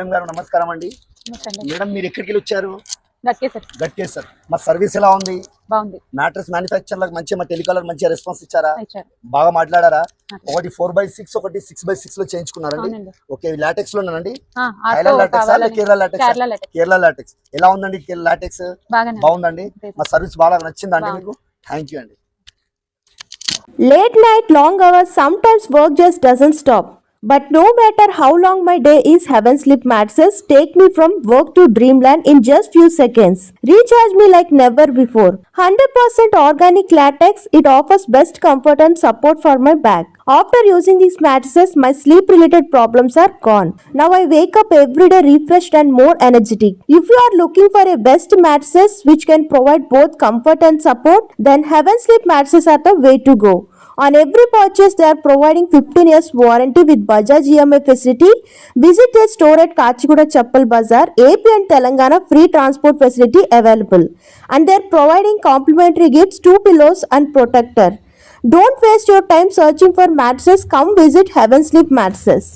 Madam గారు నమస్కారం అండి. మేడం మీరు ఎక్కడికి వెళ్ళి వచ్చారు? గట్కేసర్. మా సర్వీస్ ఎలా ఉంది? బాగుంది. మ్యాట్రెస్ మ్యానుఫ్యాక్చరర్లకు మంచి మా టెలికాలర్ మంచిగా రెస్పాన్స్ ఇచ్చారా? బాగా మాట్లాడారా? ఒకటి 4x6 ఒకటి 6x6 లో చేయించుకున్నారండి. ఓకే లాటెక్స్ లో ఉన్నానండి. కేరళ లాటెక్స్ ఎలా ఉందండి? లాటెక్స్ బాగుందండి. మా సర్వీస్ బాగా నచ్చిందండి మీకు? థ్యాంక్ యూ అండి. Late night, long hours, sometimes work just doesn't stop. But no matter how long my day is, Heaven Sleep mattresses take me from work to dreamland in just few seconds. Recharge me like never before. 100% organic latex, it offers best comfort and support for my back. After using these mattresses, my sleep related problems are gone. Now I wake up every day refreshed and more energetic. If you are looking for a best mattresses which can provide both comfort and support, then Heaven Sleep mattresses are the way to go. On every purchase, they are providing 15 years warranty with Bajaj EMI facility. Visit their store at Kachiguda Chappal Bazaar, AP and Telangana. Free transport facility available. And they are providing complimentary gifts, 2 pillows and protector. Don't waste your time searching for mattresses. Come visit Heaven Sleep Mattresses.